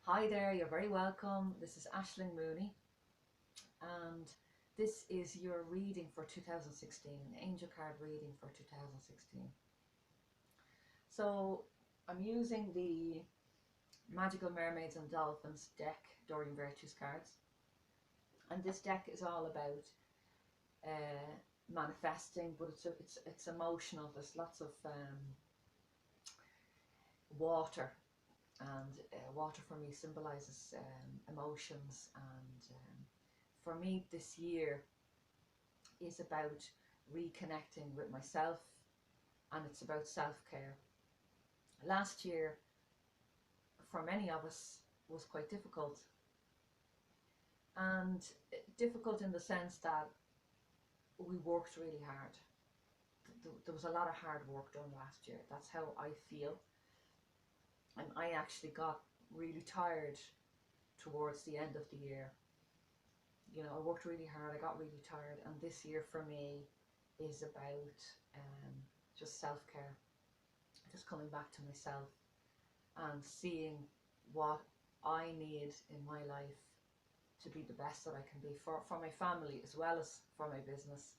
Hi there, you're very welcome. This is Aisling Mooney, and this is your reading for 2016, an angel card reading for 2016. So I'm using the Magical Mermaids and Dolphins deck, Doreen Virtue's cards, and this deck is all about manifesting, but it's emotional. There's lots of water, and water for me symbolizes emotions, and for me this year is about reconnecting with myself, and it's about self-care. Last year for many of us was quite difficult, and difficult in the sense that we worked really hard. There was a lot of hard work done last year. That's how I feel, and I actually got really tired towards the end of the year. You know, I worked really hard, I got really tired, and this year for me is about just self-care, just coming back to myself and seeing what I need in my life to be the best that I can be for my family as well as for my business.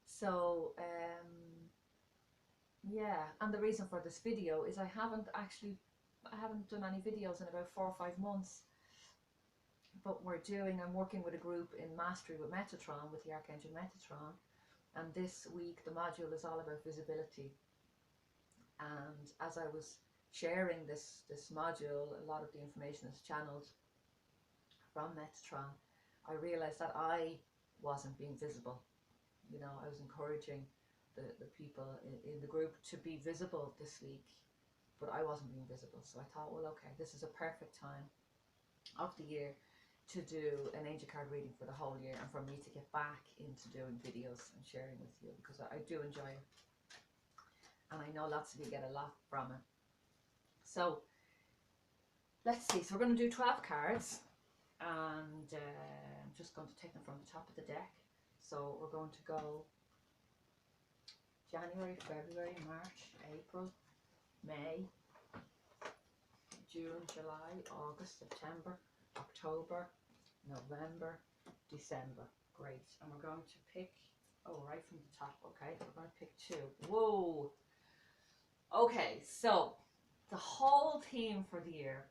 So yeah, and the reason for this video is I haven't done any videos in about 4 or 5 months. But I'm working with a group in Mastery with Metatron, with the Archangel Metatron, and this week the module is all about visibility. And as I was sharing this module, a lot of the information is channeled from Metatron. I realized that I wasn't being visible. You know, I was encouraging the people in the group to be visible this week, but I wasn't being visible. So I thought, well, okay, this is a perfect time of the year to do an angel card reading for the whole year, and for me to get back into doing videos and sharing with you, because I do enjoy it, and I know lots of you get a lot from it. So let's see, so we're going to do 12 cards, and I'm just going to take them from the top of the deck. So we're going to go January, February, March, April, May, June, July, August, September, October, November, December. Great. And we're going to pick, right from the top. Okay, we're going to pick 2. Whoa. Okay, so the whole theme for the year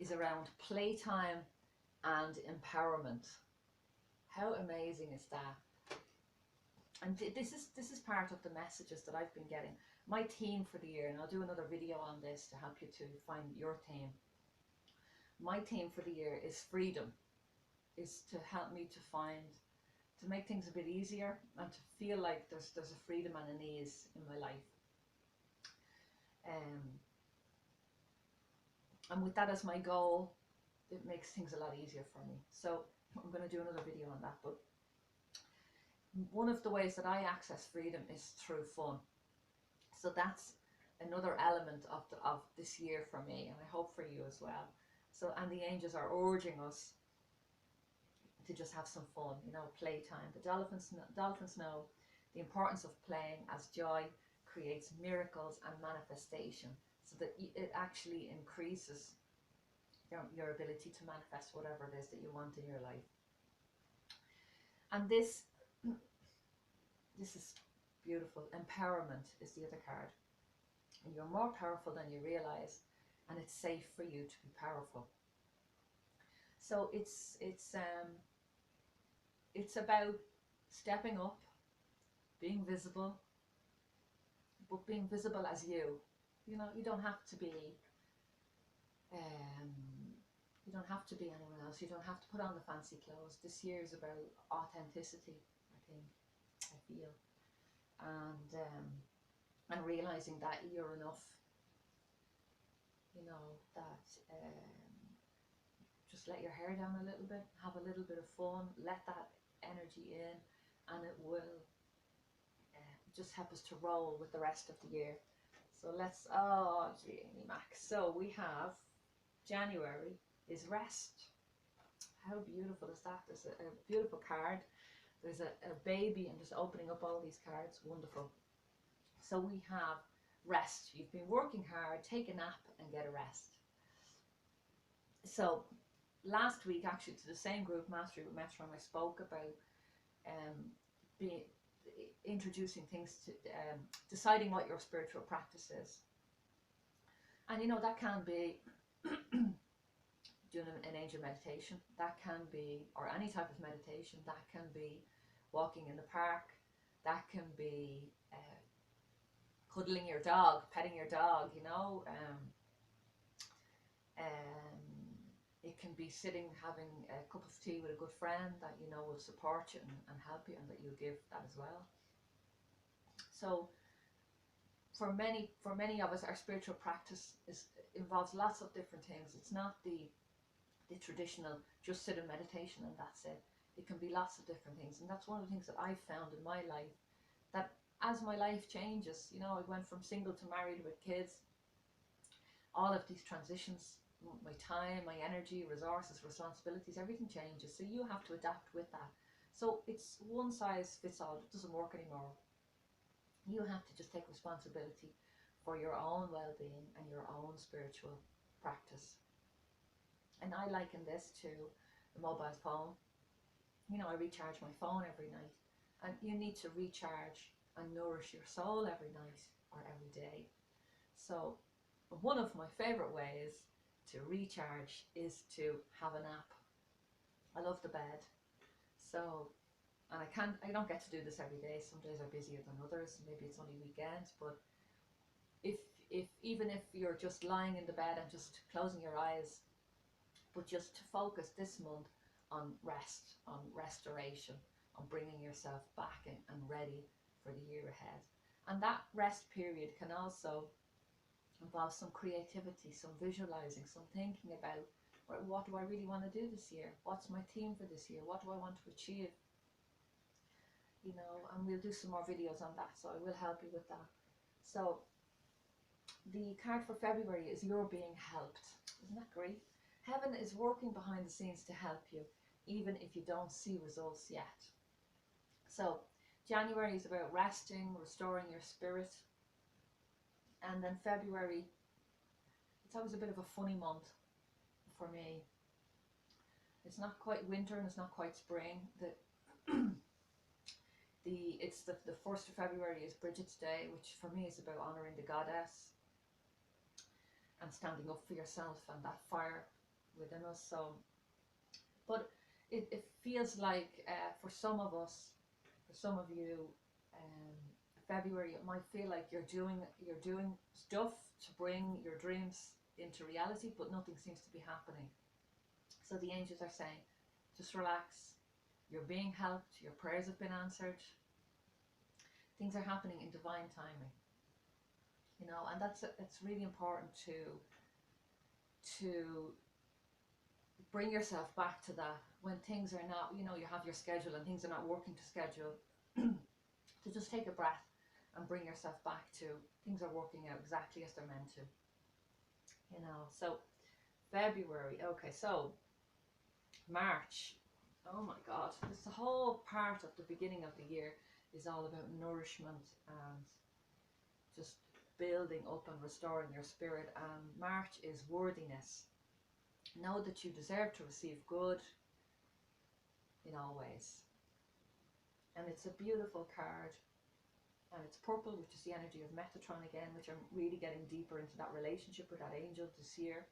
is around playtime and empowerment. How amazing is that? And this is part of the messages that I've been getting. My theme for the year, and I'll do another video on this to help you to find your theme. My theme for the year is freedom, is to help me to make things a bit easier, and to feel like there's a freedom and an ease in my life. And with that as my goal, it makes things a lot easier for me. So I'm going to do another video on that. But one of the ways that I access freedom is through fun. So that's another element of this year for me, and I hope for you as well. So, and the angels are urging us to just have some fun, you know, playtime. The dolphins know the importance of playing, as joy creates miracles and manifestation, so that it actually increases your ability to manifest whatever it is that you want in your life. And this is beautiful. Empowerment is the other card. And you're more powerful than you realize, and it's safe for you to be powerful. So it's about stepping up, being visible, but being visible as you. You know, you don't have to be anyone else. You don't have to put on the fancy clothes. This year is about authenticity, I think, I feel, and realizing that you're enough. You know, that just let your hair down a little bit, have a little bit of fun, let that energy in, and it will just help us to roll with the rest of the year. So let's, Jeannie Max. So we have January is rest. How beautiful is that? There's a beautiful card. There's a baby, and just opening up all these cards, wonderful. So we have rest. You've been working hard, take a nap and get a rest. So last week, actually, to the same group, Mastery with Metron, I spoke about being introducing things to deciding what your spiritual practice is. And you know, that can be doing an angel meditation, that can be, or any type of meditation, that can be walking in the park, that can be cuddling your dog, petting your dog, you know. It can be sitting, having a cup of tea with a good friend that you know will support you and help you, and that you'll give that as well. So for many of us, our spiritual practice involves lots of different things. It's not the traditional just sit in meditation and that's it. It can be lots of different things, and that's one of the things that I've found in my life, that as my life changes, you know, I went from single to married with kids, all of these transitions, my time, my energy, resources, responsibilities, everything changes, so you have to adapt with that. So it's one size fits all. It doesn't work anymore. You have to just take responsibility for your own well-being and your own spiritual practice. And I liken this to a mobile phone. You know, I recharge my phone every night, and you need to recharge and nourish your soul every night or every day. So one of my favorite ways to recharge is to have a nap. I love the bed. So, and I don't get to do this every day. Some days are busier than others. Maybe it's only weekends, but even if you're just lying in the bed and just closing your eyes, but just to focus this month on rest, on restoration, on bringing yourself back and ready for the year ahead. And that rest period can also involve some creativity, some visualizing, some thinking about, right, what do I really want to do this year? What's my theme for this year? What do I want to achieve? You know, and we'll do some more videos on that, so I will help you with that. So the card for February is you're being helped. Isn't that great? Heaven is working behind the scenes to help you, even if you don't see results yet. So January is about resting, restoring your spirit. And then February, it's always a bit of a funny month for me. It's not quite winter and it's not quite spring. It's the 1st of February is Bridget's Day, which for me is about honouring the goddess and standing up for yourself and that fire within us. So, but it feels like for some of us, for some of you, February, it might feel like you're doing stuff to bring your dreams into reality, but nothing seems to be happening. So the angels are saying, just relax. You're being helped. Your prayers have been answered. Things are happening in divine timing. You know, and it's really important to bring yourself back to that when things are not, you know, you have your schedule and things are not working to schedule, to just take a breath and bring yourself back to things are working out exactly as they're meant to. You know, so February, okay, so March, oh my God, this whole part of the beginning of the year is all about nourishment and just building up and restoring your spirit. And March is worthiness. Know that you deserve to receive good in all ways. And it's a beautiful card. And it's purple, which is the energy of Metatron again, which I'm really getting deeper into that relationship with that angel this year.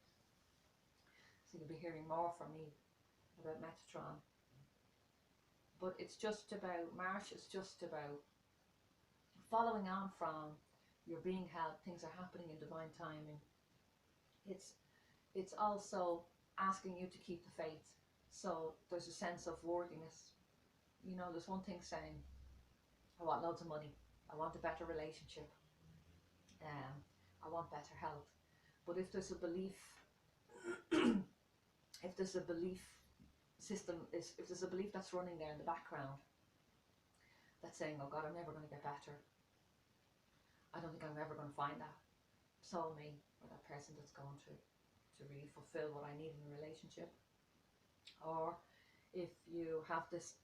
So you'll be hearing more from me about Metatron. But it's just about, March is just about following on from you're being helped, things are happening in divine timing. It's also asking you to keep the faith. So there's a sense of worthiness. You know, there's one thing saying, I want loads of money, I want a better relationship, I want better health. But if there's a belief, if there's a belief system, if there's a belief that's running there in the background that's saying, oh God, I'm never going to get better, I don't think I'm ever going to find that soulmate or that person that's going to really fulfill what I need in a relationship. Or if you have this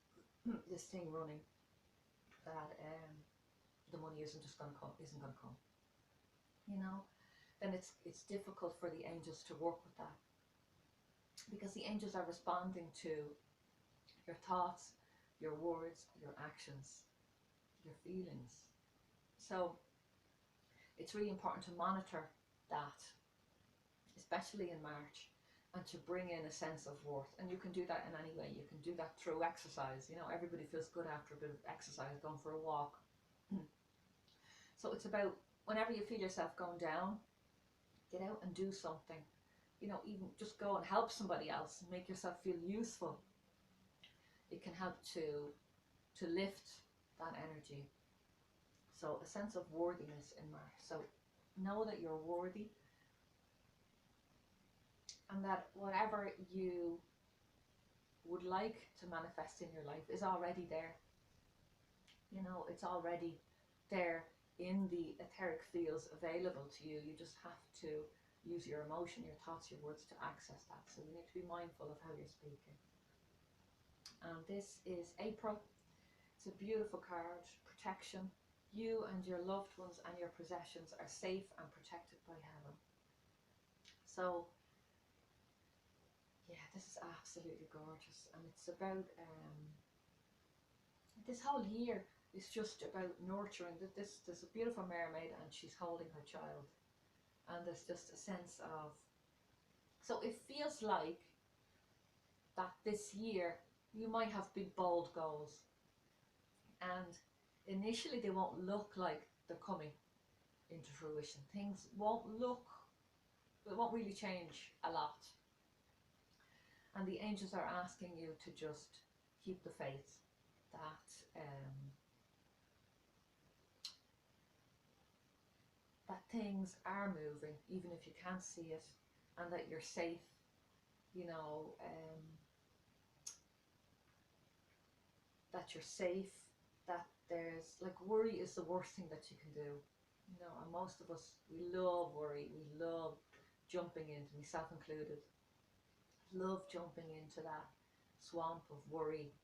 this thing running that the money isn't going to come, you know, then it's difficult for the angels to work with that, because the angels are responding to your thoughts, your words, your actions, your feelings. So it's really important to monitor that, especially in March, and to bring in a sense of worth. And you can do that in any way. You can do that through exercise. You know, everybody feels good after a bit of exercise, going for a walk. So it's about, whenever you feel yourself going down, get out and do something. You know, even just go and help somebody else and make yourself feel useful. It can help to lift that energy. So a sense of worthiness in March. So know that you're worthy, and that whatever you would like to manifest in your life is already there. You know, it's already there in the etheric fields available to you. You just have to use your emotion, your thoughts, your words to access that. So you need to be mindful of how you're speaking. And this is April. It's a beautiful card. Protection. You and your loved ones and your possessions are safe and protected by heaven. So yeah, this is absolutely gorgeous, and it's about this whole year is just about nurturing. There's a beautiful mermaid, and she's holding her child, and there's just a sense of, so it feels like that this year you might have big bold goals, and initially they won't look like they're coming into fruition. Things won't look, it won't really change a lot. And the angels are asking you to just keep the faith that things are moving, even if you can't see it, and that you're safe. You know, that you're safe. That there's, like, worry is the worst thing that you can do. You know, and most of us, we love worry. We love jumping into, myself included, love jumping into that swamp of worry,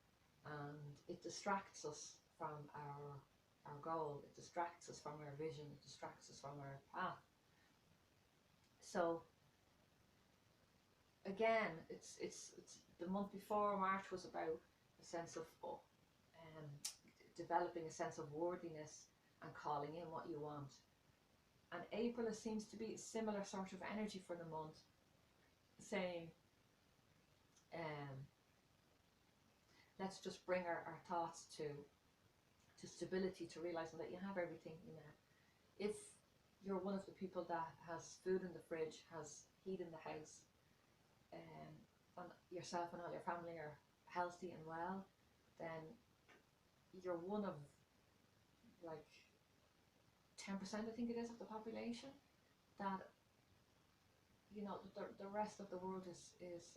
and it distracts us from our goal. It distracts us from our vision. It distracts us from our path. So again, it's the month before March was about a sense of developing a sense of worthiness and calling in what you want. And April, it seems to be a similar sort of energy for the month, saying, let's just bring our thoughts to stability, to realizing that you have everything in there. If you're one of the people that has food in the fridge, has heat in the house, and yourself and all your family are healthy and well, then you're one of, like, 10%, I think it is, of the population that, you know, the rest of the world is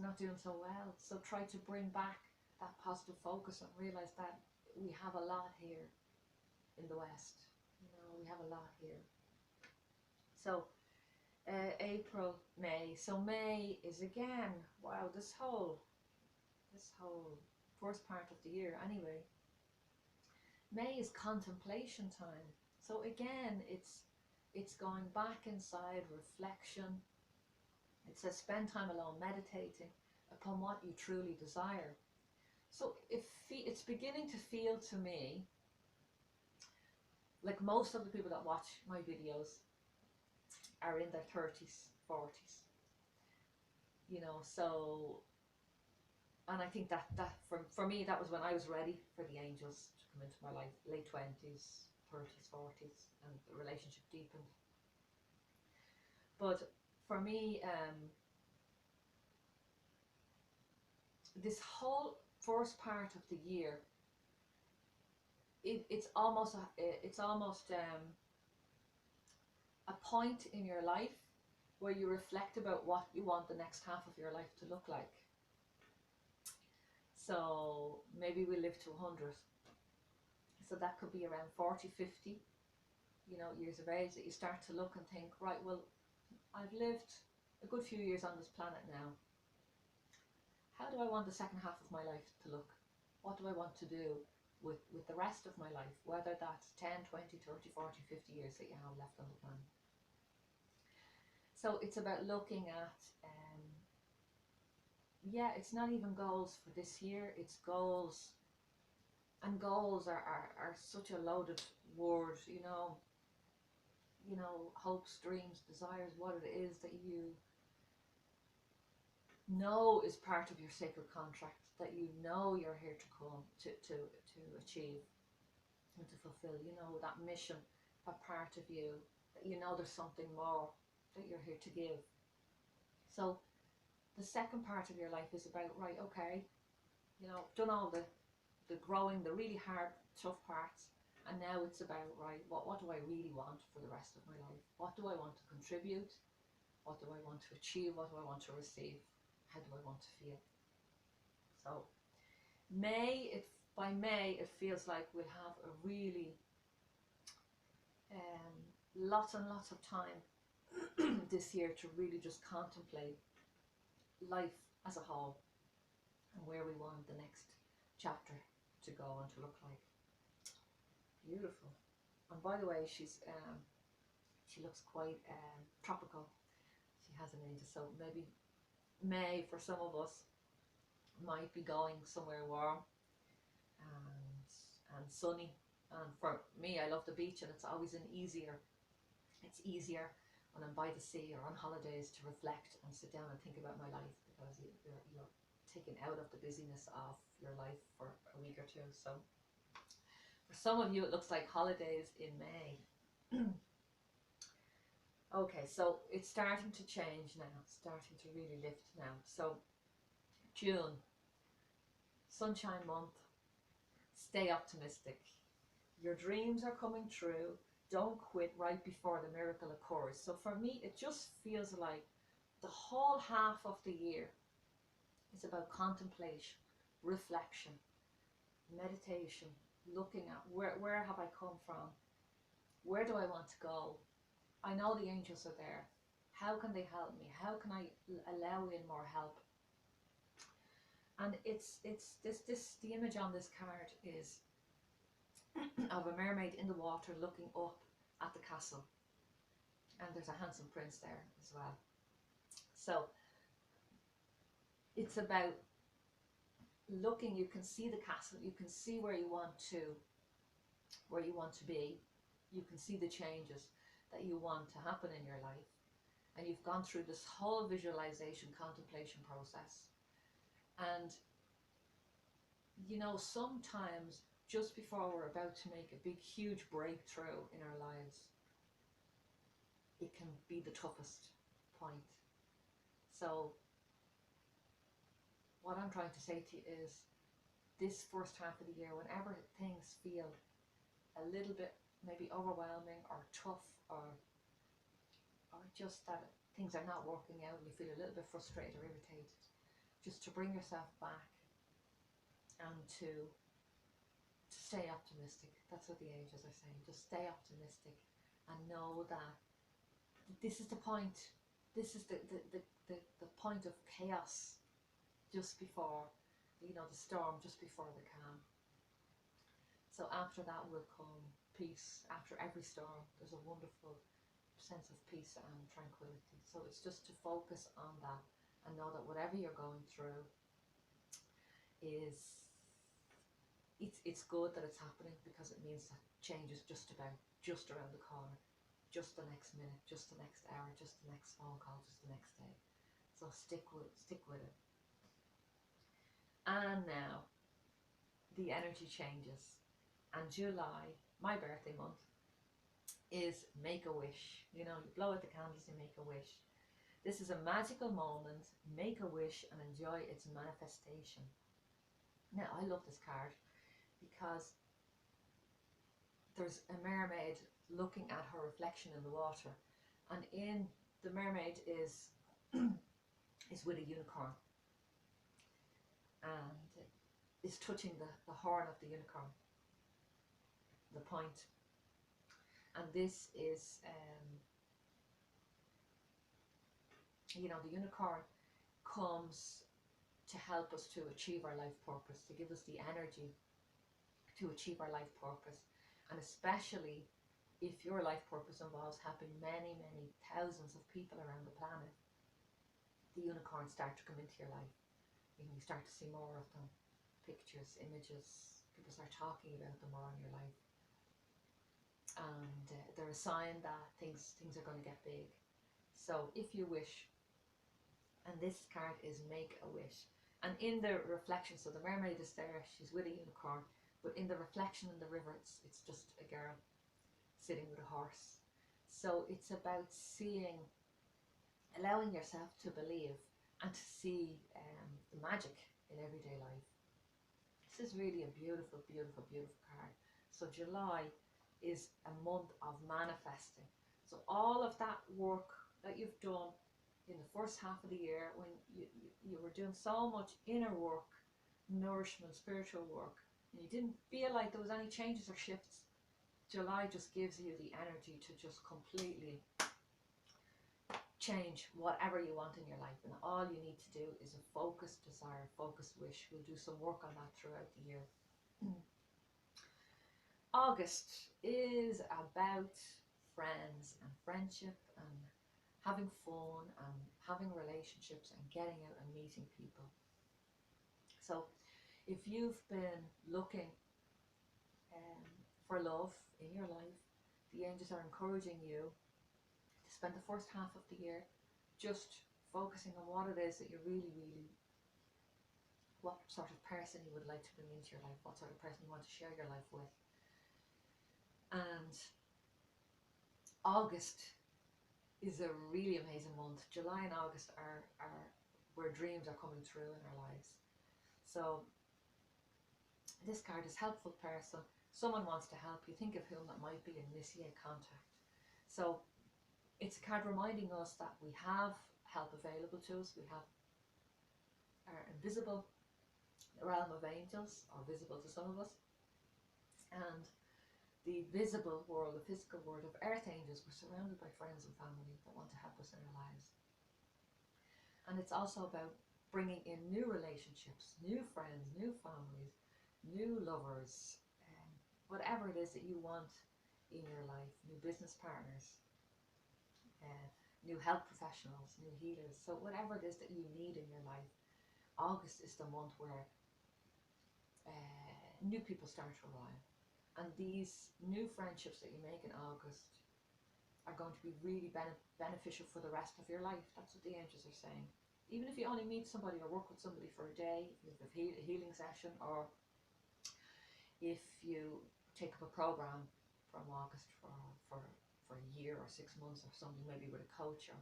not doing so well. So try to bring back that positive focus and realize that we have a lot here in the West. You know, we have a lot here. So April, May. So May is, again, wow, this whole first part of the year anyway. May is contemplation time. So again, it's going back inside, reflection. It says spend time alone meditating upon what you truly desire. So it's beginning to feel to me like most of the people that watch my videos are in their 30s, 40s. You know, so, and I think that for me, that was when I was ready for the angels to come into my life, late 20s, 30s, 40s, and the relationship deepened. But for me, this whole first part of the year, it's almost a point in your life where you reflect about what you want the next half of your life to look like. So maybe we live to 100. So that could be around 40, 50, you know, years of age, that you start to look and think, right, well, I've lived a good few years on this planet now. How do I want the second half of my life to look? What do I want to do? with the rest of my life, whether that's 10, 20, 30, 40, 50 years that you have left on the planet. So it's about looking at, yeah, it's not even goals for this year, it's goals. And goals are such a loaded word, you know, hopes, dreams, desires, what it is that you know is part of your sacred contract, that you know you're here to come to achieve and to fulfill, you know, that mission, that part of you, that you know there's something more that you're here to give. So the second part of your life is about, right, okay, you know, done all the growing, the really hard, tough parts, and now it's about, right, what do I really want for the rest of my life? What do I want to contribute? What do I want to achieve? What do I want to receive? How do I want to feel? So by May it feels like we'll have a really lots and lots of time this year to really just contemplate life as a whole and where we want the next chapter to go and to look like. Beautiful. And by the way, she looks quite tropical. She has an angel, so maybe May for some of us might be going somewhere warm and sunny. And for me, I love the beach, and it's always it's easier when I'm by the sea or on holidays to reflect and sit down and think about my life, because you're taken out of the busyness of your life for a week or two. So for some of you, it looks like holidays in May. Okay, so it's starting to change now, starting to really lift now. So June, sunshine month, stay optimistic. Your dreams are coming true. Don't quit right before the miracle occurs. So for me, it just feels like the whole half of the year is about contemplation, reflection, meditation, looking at where have I come from? Where do I want to go? I know the angels are there. How can they help me? How can I allow in more help? And it's the image on this card is of a mermaid in the water looking up at the castle, and there's a handsome prince there as well. So it's about looking, you can see the castle, you can see where you want to be, you can see the changes that you want to happen in your life, and you've gone through this whole visualization contemplation process. And you know, sometimes just before we're about to make a big huge breakthrough in our lives, it can be the toughest point. So what I'm trying to say to you is, this first half of the year, whenever things feel a little bit maybe overwhelming or tough, or just that things are not working out and you feel a little bit frustrated or irritated, just to bring yourself back and to stay optimistic. That's what the angels are saying. Just stay optimistic and know that this is the point. This is the point of chaos just before, you know, the storm, just before the calm. So after that will come peace. After every storm, there's a wonderful sense of peace and tranquility. So it's just to focus on that and know that whatever you're going through is, it's good that it's happening, because it means that change is just around the corner, just the next minute, just the next hour, just the next phone call, just the next day. So stick with it. And now the energy changes, and July, my birthday month, is make a wish. You know, you blow out the candles and make a wish. This is a magical moment. Make a wish and enjoy its manifestation. Now, I love this card because there's a mermaid looking at her reflection in the water, and in the mermaid is with a unicorn, and is touching the horn of the unicorn, the point. And this is, you know, the unicorn comes to help us to achieve our life purpose, to give us the energy to achieve our life purpose. And especially if your life purpose involves helping many, many thousands of people around the planet, the unicorns start to come into your life. You know, you start to see more of them, pictures, images, people start talking about them more in your life. And they're a sign that things are going to get big. So if you wish, and this card is make a wish, and in the reflection, so the mermaid is there, she's with a unicorn, but in the reflection in the river, it's just a girl sitting with a horse. So it's about seeing, allowing yourself to believe and to see the magic in everyday life. This is really a beautiful, beautiful, beautiful card. So July is a month of manifesting. So all of that work that you've done in the first half of the year, when you were doing so much inner work, nourishment, spiritual work, and you didn't feel like there was any changes or shifts, July just gives you the energy to just completely change whatever you want in your life. And all you need to do is a focused desire, focused wish. We'll do some work on that throughout the year. August is about friends and friendship and having fun and having relationships and getting out and meeting people. So if you've been looking for love in your life, the angels are encouraging you to spend the first half of the year just focusing on what it is that you really, really, what sort of person you would like to bring into your life, what sort of person you want to share your life with. And August is a really amazing month. July and August are where dreams are coming through in our lives. So this card is helpful person. Someone wants to help you. Think of whom that might be and initiate contact. So it's a card reminding us that we have help available to us. We have our invisible realm of angels, or visible to some of us, and the visible world, the physical world of earth angels. We're surrounded by friends and family that want to help us in our lives. And it's also about bringing in new relationships, new friends, new families, new lovers, whatever it is that you want in your life, new business partners, new health professionals, new healers. So whatever it is that you need in your life, August is the month where new people start to arrive. And these new friendships that you make in August are going to be really beneficial for the rest of your life. That's what the angels are saying. Even if you only meet somebody or work with somebody for a day, if you have a healing session, or if you take up a program from August for a year or 6 months or something, maybe with a coach, or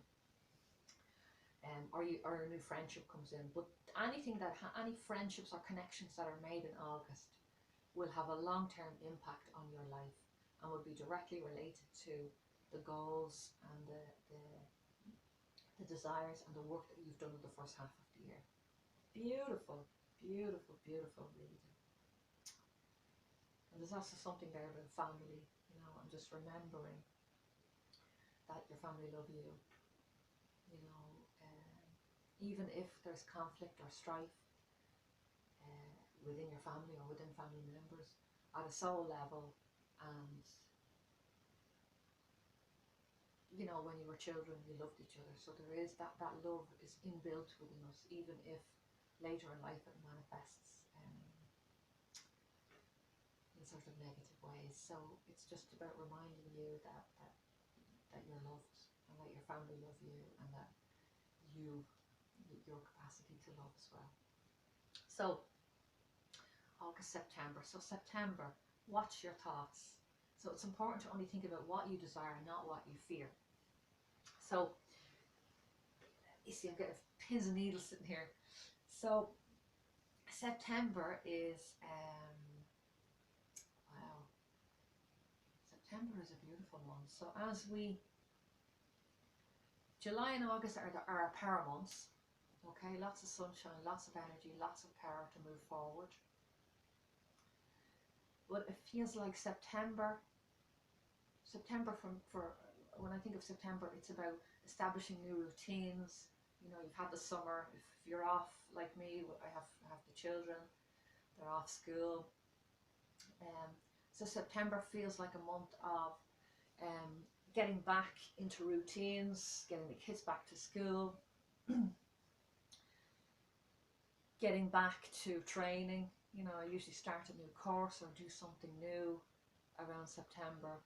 a new friendship comes in. But anything that any friendships or connections that are made in August will have a long-term impact on your life and will be directly related to the goals and the desires and the work that you've done in the first half of the year. Beautiful, beautiful, beautiful reading. And there's also something there about family, you know, and just remembering that your family love you, you know, even if there's conflict or strife within your family or within family members at a soul level. And you know, when you were children, you loved each other. So there is that love is inbuilt within us, even if later in life it manifests in sort of negative ways. So it's just about reminding you that you're loved, and that your family love you, and that your capacity to love as well. So August, September. So September, watch your thoughts. So it's important to only think about what you desire, not what you fear. So you see, I'm getting pins and needles sitting here. So September is wow. September is a beautiful month. So as July and August are our power months. Okay, lots of sunshine, lots of energy, lots of power to move forward. But it feels like September for when I think of September, it's about establishing new routines. You know, you've had the summer. If you're off like me, I have the children, they're off school. So September feels like a month of getting back into routines, getting the kids back to school, getting back to training. You know, I usually start a new course or do something new around September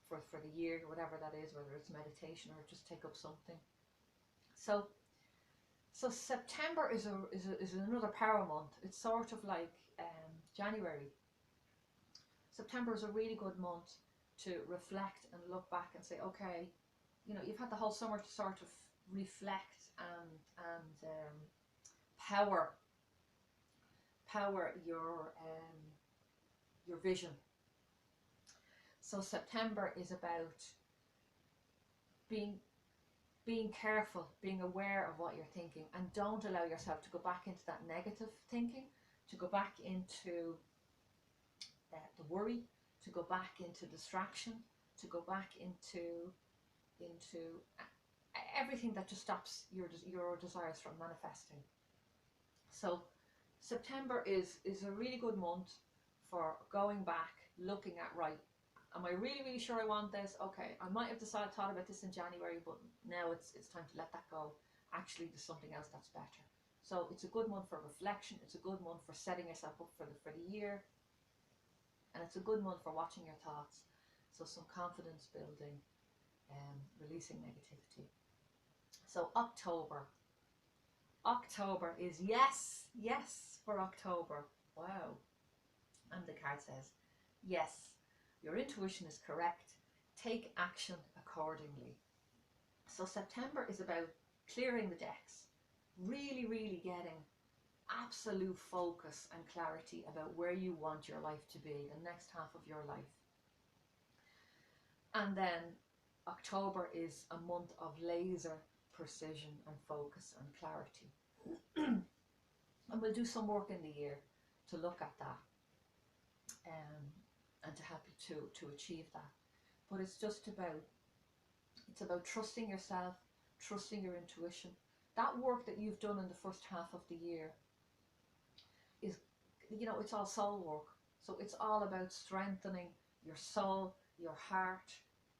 for the year, whatever that is, whether it's meditation or just take up something. So September is another power month. It's sort of like January. September is a really good month to reflect and look back and say, okay, you know, you've had the whole summer to sort of reflect and power your vision. So September is about being careful, being aware of what you're thinking, and don't allow yourself to go back into that negative thinking, to go back into the worry, to go back into distraction, to go back into everything that just stops your desires from manifesting. So September is a really good month for going back, looking at, right, am I really sure I want this? Okay, I might have thought about this in January, but now it's time to let that go. Actually, there's something else that's better. So it's a good month for reflection. It's a good month for setting yourself up for the year. And it's a good month for watching your thoughts. So some confidence building, releasing negativity. So October. October is yes for October. Wow. And the card says, yes, your intuition is correct. Take action accordingly. So September is about clearing the decks. Really getting absolute focus and clarity about where you want your life to be, the next half of your life. And then October is a month of laser precision and focus and clarity. And we'll do some work in the year to look at that and to help you to achieve that. But it's just about trusting yourself, trusting your intuition. That work that you've done in the first half of the year is, you know, it's all soul work. So it's all about strengthening your soul, your heart.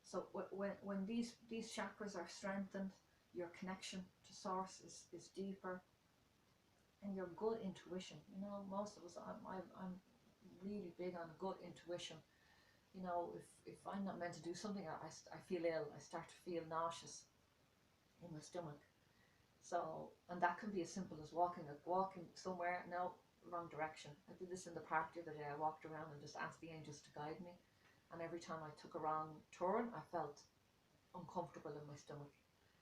So when these chakras are strengthened, your connection to source is deeper, and your gut intuition. You know, most of us, I'm really big on gut intuition. You know, if I'm not meant to do something, I feel ill. I start to feel nauseous in my stomach. So, and that can be as simple as walking somewhere. No, wrong direction. I did this in the park the other day. I walked around and just asked the angels to guide me. And every time I took a wrong turn, I felt uncomfortable in my stomach.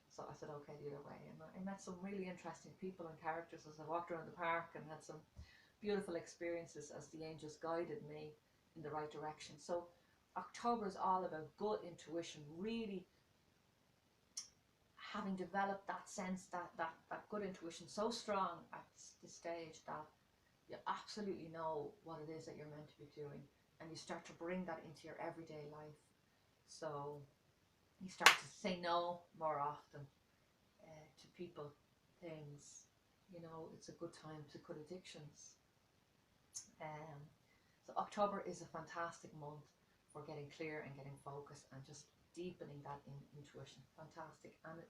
So I said, okay, the other way. And I met some really interesting people and characters as I walked around the park, and had some beautiful experiences as the angels guided me in the right direction. So October is all about gut intuition, really having developed that sense, that good intuition so strong at this stage that you absolutely know what it is that you're meant to be doing, and you start to bring that into your everyday life. So you start to say no more often to people, things. You know, it's a good time to cut addictions. So October is a fantastic month for getting clear and getting focused and just deepening that intuition. Fantastic. And it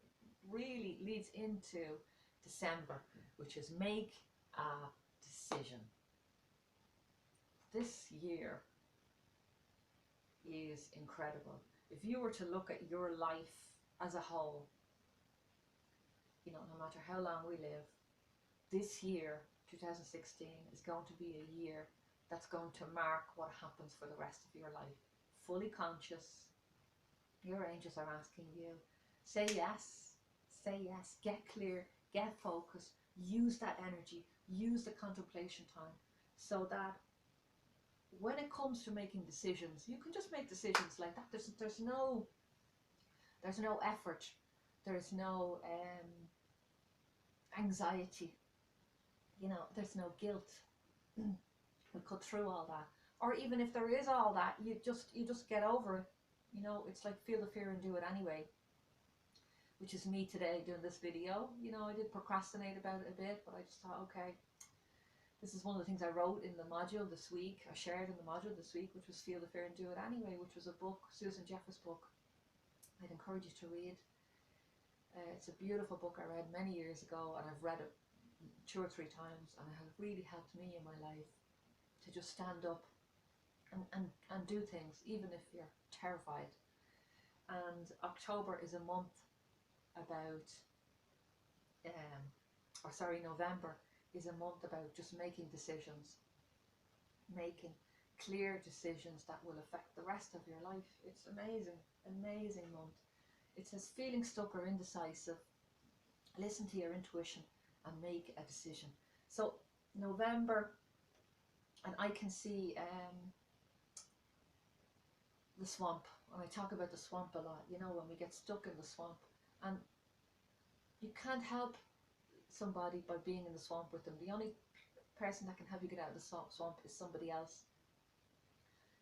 really leads into December, which is make a decision. This year is incredible. If you were to look at your life as a whole, you know, no matter how long we live, this year, 2016, is going to be a year that's going to mark what happens for the rest of your life. Fully conscious. Your angels are asking you, say yes, get clear, get focused, use that energy, use the contemplation time, so that when it comes to making decisions, you can just make decisions like that. There's no effort, there's no anxiety, you know, there's no guilt. We'll cut through all that. Or even if there is all that, you just get over it. You know, it's like feel the fear and do it anyway. Which is me today doing this video. You know, I did procrastinate about it a bit, but I just thought, okay, This is one of the things I wrote in the module this week, I shared in the module this week, which was Feel the Fear and Do It Anyway, which was a book, Susan Jeffers' book. I'd encourage you to read. It's a beautiful book I read many years ago, and I've read it 2 or 3 times, and it has really helped me in my life to just stand up and do things, even if you're terrified. And October is a month about, November is a month about just making decisions, making clear decisions that will affect the rest of your life. It's amazing, amazing month. It says feeling stuck or indecisive, listen to your intuition and make a decision. So November, and I can see the swamp, and I talk about the swamp a lot, you know, when we get stuck in the swamp, and you can't help somebody by being in the swamp with them. The only person that can help you get out of the swamp is somebody else,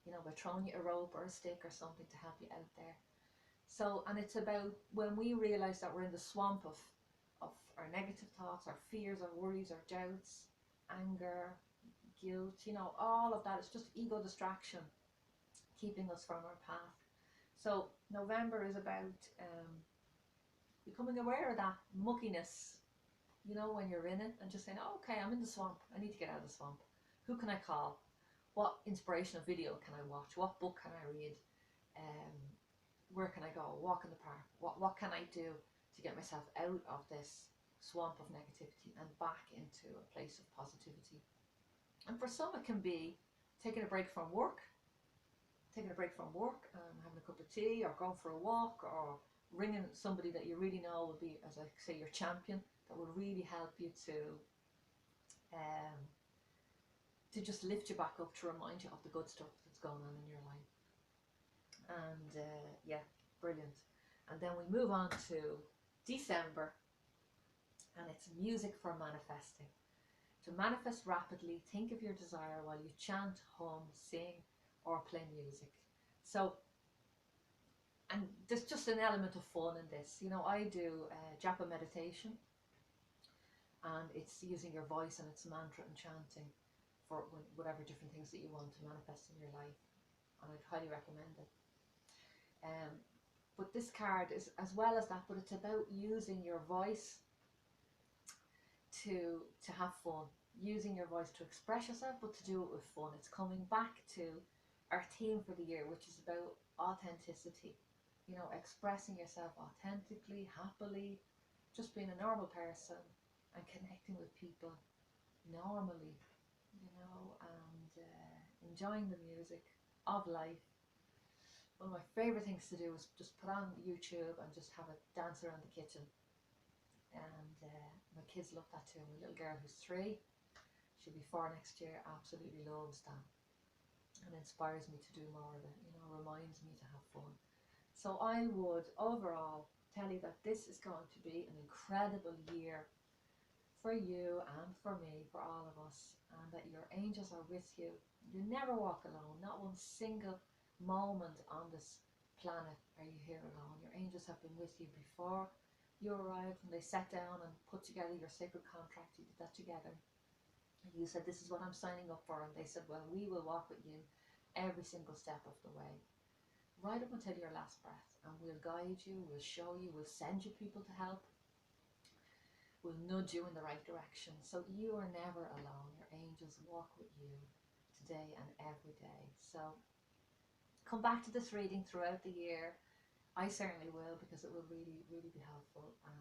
you know, by throwing you a rope or a stick or something to help you out there. So, and it's about when we realize that we're in the swamp of our negative thoughts, our fears, our worries, our doubts, anger, guilt, you know, all of that. It's just ego distraction keeping us from our path. So November is about becoming aware of that muckiness, you know, when you're in it, and just saying, oh, okay, I'm in the swamp, I need to get out of the swamp. Who can I call? What inspirational video can I watch? What book can I read? Where can I go? Walk in the park? What can I do to get myself out of this swamp of negativity and back into a place of positivity? And for some it can be taking a break from work, having a cup of tea, or going for a walk, or ringing somebody that you really know will be, as I say, your champion, that will really help you to just lift you back up, to remind you of the good stuff that's going on in your life. And yeah, brilliant. And then we move on to December, and it's music for manifesting. To manifest rapidly, think of your desire while you chant, hum, sing, or play music. So, and there's just an element of fun in this. You know, I do japa meditation, and it's using your voice, and it's mantra and chanting for whatever different things that you want to manifest in your life, and I'd highly recommend it. But this card is as well as that, but it's about using your voice to have fun, using your voice to express yourself, but to do it with fun. It's coming back to our theme for the year, which is about authenticity, you know, expressing yourself authentically, happily, just being a normal person and connecting with people normally, you know, and enjoying the music of life. One of my favourite things to do is just put on YouTube and just have a dance around the kitchen. And my kids love that too. My little girl who's 3, she'll be 4 next year, absolutely loves that. And inspires me to do more of it, you know, reminds me to have fun. So I would overall tell you that this is going to be an incredible year for you and for me, for all of us, and that your angels are with you. You never walk alone, not one single moment on this planet are you here alone. Your angels have been with you before you arrived, and they sat down and put together your sacred contract. You did that together. You said, this is what I'm signing up for, and they said, well, we will walk with you every single step of the way, right up until your last breath, and we'll guide you, we'll show you, we'll send you people to help, we'll nudge you in the right direction. So you are never alone. Your angels walk with you today and every day. So come back to this reading throughout the year. I certainly will, because it will really, really be helpful, and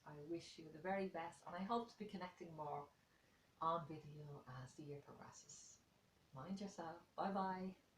I wish you the very best, and I hope to be connecting more on video as the year progresses. Mind yourself. Bye bye.